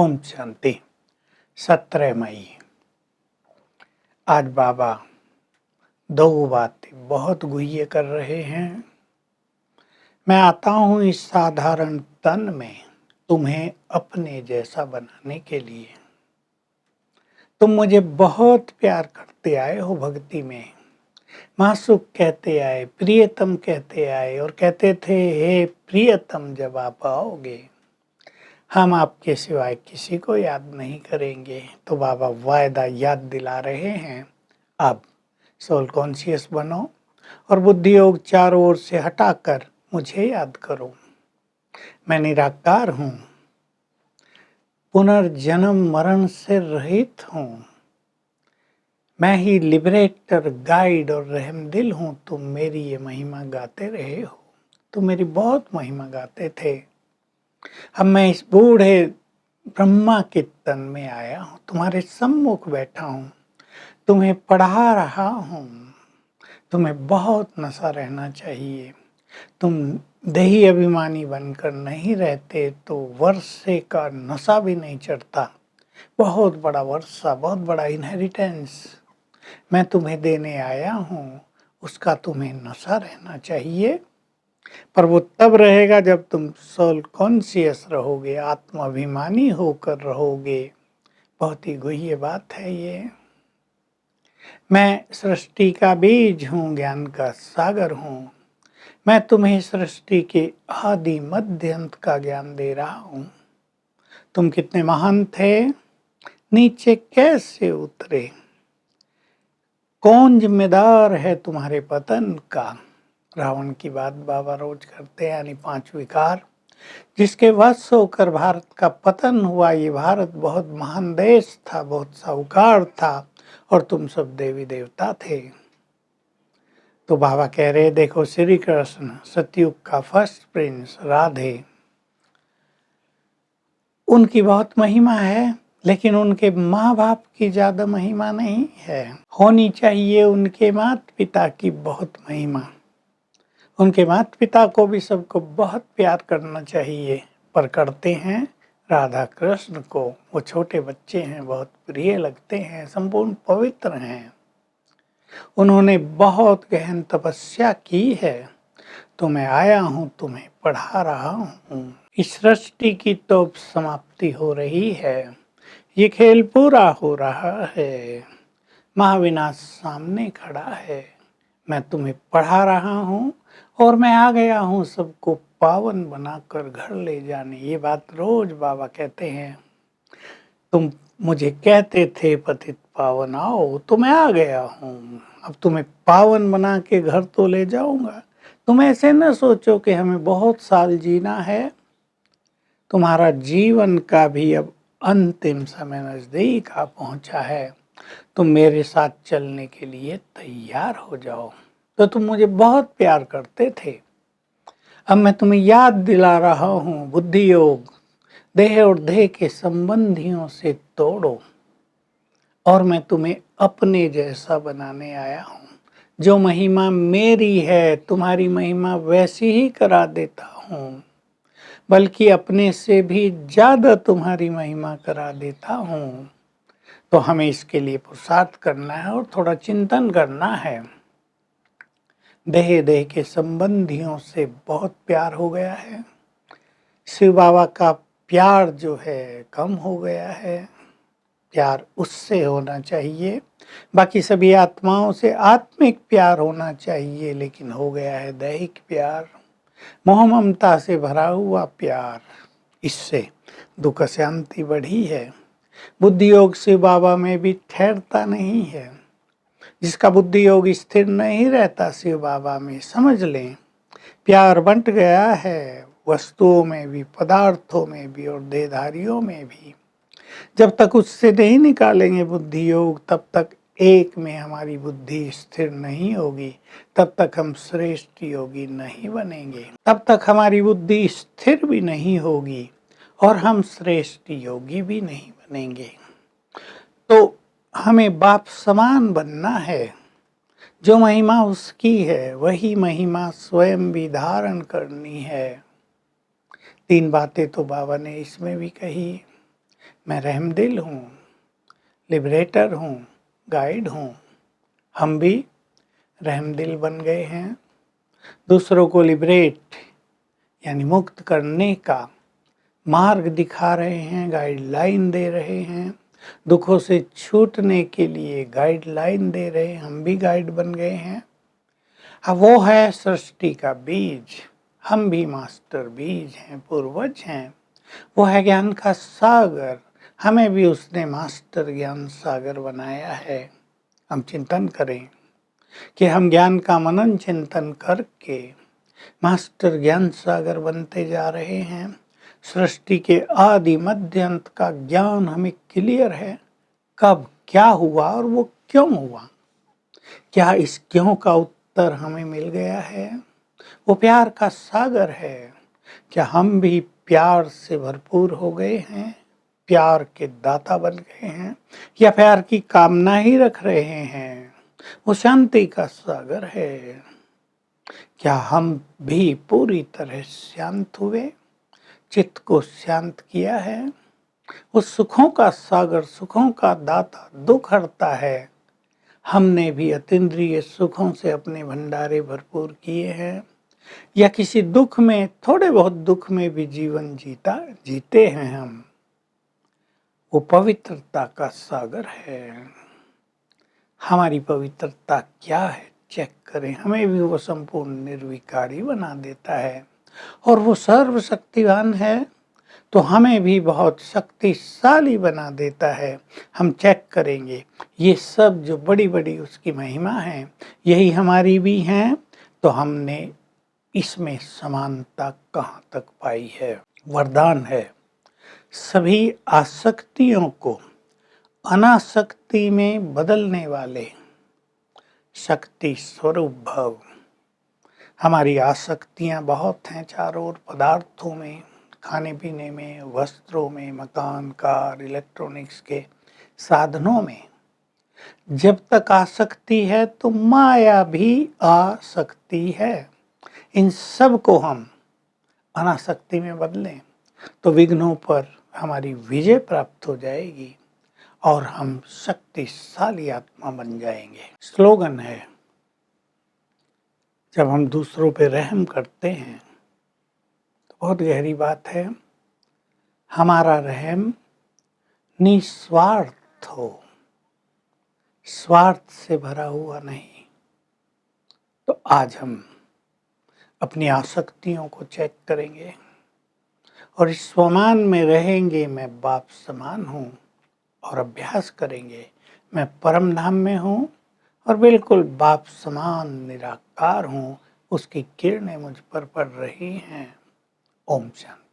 ओम शांति। 17 मई। आज बाबा दो बातें बहुत गुह्य कर रहे हैं। मैं आता हूँ इस साधारण तन में तुम्हें अपने जैसा बनाने के लिए। तुम मुझे बहुत प्यार करते आए हो भक्ति में। मासुक कहते आए, प्रियतम कहते आए और कहते थे हे प्रियतम जब आप आओगे हम आपके सिवाय किसी को याद नहीं करेंगे। तो बाबा वायदा याद दिला रहे हैं, अब सोल कॉन्शियस बनो और बुद्धि योग चारों ओर से हटाकर मुझे याद करो। मैं निराकार हूँ, पुनर्जन्म मरण से रहित हूँ। मैं ही लिबरेटर, गाइड और रहमदिल हूँ। तुम मेरी ये महिमा गाते रहे हो, तुम मेरी बहुत महिमा गाते थे। अब मैं इस बूढ़े ब्रह्मा के तन में आया हूँ, तुम्हारे सम्मुख बैठा हूँ, तुम्हें पढ़ा रहा हूँ। तुम्हें बहुत नशा रहना चाहिए। तुम देही अभिमानी बनकर नहीं रहते तो वर्षे का नशा भी नहीं चढ़ता। बहुत बड़ा वर्षा, बहुत बड़ा इनहेरिटेंस मैं तुम्हें देने आया हूँ, उसका तुम्हें नशा रहना चाहिए। पर वो तब रहेगा जब तुम सोल कॉन्शियस रहोगे, आत्माभिमानी होकर रहोगे। बहुत ही गुह्य बात है ये। मैं सृष्टि का बीज हूँ, ज्ञान का सागर हूँ। मैं तुम्हें सृष्टि के आदि मध्य अंत का ज्ञान दे रहा हूँ। तुम कितने महान थे, नीचे कैसे उतरे, कौन जिम्मेदार है तुम्हारे पतन का। रावण की बात बाबा रोज करते हैं, यानी 5 विकार जिसके वश होकर भारत का पतन हुआ। ये भारत बहुत महान देश था, बहुत साहूकार था और तुम सब देवी देवता थे। तो बाबा कह रहे, देखो श्री कृष्ण सतयुग का फर्स्ट प्रिंस, राधे, उनकी बहुत महिमा है, लेकिन उनके माँ बाप की ज्यादा महिमा नहीं है। होनी चाहिए उनके माता पिता की बहुत महिमा। उनके माता पिता को भी सबको बहुत प्यार करना चाहिए, पर करते हैं राधा कृष्ण को। वो छोटे बच्चे हैं, बहुत प्रिय लगते हैं, संपूर्ण पवित्र हैं। उन्होंने बहुत गहन तपस्या की है। तो मैं आया हूँ, तुम्हें पढ़ा रहा हूँ। इस सृष्टि की तो समाप्ति हो रही है, ये खेल पूरा हो रहा है, महाविनाश सामने खड़ा है। मैं तुम्हें पढ़ा रहा हूँ और मैं आ गया हूँ सबको पावन बनाकर घर ले जाने। ये बात रोज बाबा कहते हैं। तुम मुझे कहते थे पतित पावन आओ, तो मैं आ गया हूँ। अब तुम्हें पावन बना के घर तो ले जाऊंगा। तुम ऐसे न सोचो कि हमें बहुत साल जीना है। तुम्हारा जीवन का भी अब अंतिम समय नजदीक आ पहुंचा है। तुम मेरे साथ चलने के लिए तैयार हो जाओ। तो तुम मुझे बहुत प्यार करते थे, अब मैं तुम्हें याद दिला रहा हूँ। बुद्धि योग देह और देह के संबंधियों से तोड़ो और मैं तुम्हें अपने जैसा बनाने आया हूँ। जो महिमा मेरी है, तुम्हारी महिमा वैसी ही करा देता हूँ, बल्कि अपने से भी ज्यादा तुम्हारी महिमा करा देता हूँ। तो हमें इसके लिए पुरुषार्थ करना है और थोड़ा चिंतन करना है। देह के संबंधियों से बहुत प्यार हो गया है। शिव बाबा का प्यार जो है कम हो गया है। प्यार उससे होना चाहिए, बाकी सभी आत्माओं से आत्मिक प्यार होना चाहिए, लेकिन हो गया है दैहिक प्यार, मोह ममता से भरा हुआ प्यार। इससे दुख शांति बढ़ी है। बुद्धि योग शिव बाबा में भी ठहरता नहीं है। जिसका बुद्धि योग स्थिर नहीं रहता शिव बाबा में, समझ लें प्यार बंट गया है, वस्तुओं में भी, पदार्थों में भी और देहधारियों में भी। जब तक उससे नहीं निकालेंगे बुद्धि योग, तब तक एक में हमारी बुद्धि स्थिर नहीं होगी, तब तक हम श्रेष्ठ योगी नहीं बनेंगे। तब तक हमारी बुद्धि स्थिर भी नहीं होगी और हम श्रेष्ठ योगी भी नहीं बनेंगे। तो हमें बाप समान बनना है। जो महिमा उसकी है वही महिमा स्वयं भी धारण करनी है। 3 बातें तो बाबा ने इसमें भी कही। मैं रहमदिल हूँ, लिबरेटर हूँ, गाइड हूँ। हम भी रहमदिल बन गए हैं, दूसरों को लिबरेट यानी मुक्त करने का मार्ग दिखा रहे हैं, गाइडलाइन दे रहे हैं, दुखों से छूटने के लिए गाइडलाइन दे रहे हैं। हम भी गाइड बन गए हैं। अब वो है सृष्टि का बीज, हम भी मास्टर बीज हैं, पूर्वज हैं। वो है ज्ञान का सागर, हमें भी उसने मास्टर ज्ञान सागर बनाया है। हम चिंतन करें कि हम ज्ञान का मनन चिंतन करके मास्टर ज्ञान सागर बनते जा रहे हैं। सृष्टि के आदि मध्य अंत का ज्ञान हमें क्लियर है, कब क्या हुआ और वो क्यों हुआ। क्या इस क्यों का उत्तर हमें मिल गया है? वो प्यार का सागर है। क्या हम भी प्यार से भरपूर हो गए हैं, प्यार के दाता बन गए हैं, या प्यार की कामना ही रख रहे हैं? वो शांति का सागर है। क्या हम भी पूरी तरह शांत हुए, चित्त को शांत किया है? वो सुखों का सागर, सुखों का दाता, दुख हरता है। हमने भी अतीन्द्रिय सुखों से अपने भंडारे भरपूर किए हैं, या किसी दुख में, थोड़े बहुत दुख में भी जीवन जीते हैं हम। वो पवित्रता का सागर है। हमारी पवित्रता क्या है चेक करें। हमें भी वो संपूर्ण निर्विकारी बना देता है, और वो सर्वशक्तिवान है तो हमें भी बहुत शक्तिशाली बना देता है। हम चेक करेंगे ये सब जो बड़ी बड़ी उसकी महिमा है, यही हमारी भी हैं, तो हमने इसमें समानता कहाँ तक पाई है? वरदान है सभी आसक्तियों को अनासक्ति में बदलने वाले शक्ति स्वरूप भव। हमारी आसक्तियां बहुत हैं चारों ओर, पदार्थों में, खाने पीने में, वस्त्रों में, मकान, कार, इलेक्ट्रॉनिक्स के साधनों में। जब तक आसक्ति है तो माया भी आ सकती है। इन सब को हम अनासक्ति में बदलें तो विघ्नों पर हमारी विजय प्राप्त हो जाएगी और हम शक्तिशाली आत्मा बन जाएंगे। स्लोगन है, जब हम दूसरों पे रहम करते हैं तो बहुत गहरी बात है, हमारा रहम निस्वार्थ हो, स्वार्थ से भरा हुआ नहीं। तो आज हम अपनी आसक्तियों को चेक करेंगे और इस स्वमान में रहेंगे, मैं बाप समान हूँ, और अभ्यास करेंगे मैं परम धाम में हूँ और बिल्कुल बाप समान निराकार हूँ। उसकी किरणें मुझ पर पड़ रही हैं। ओम शांति।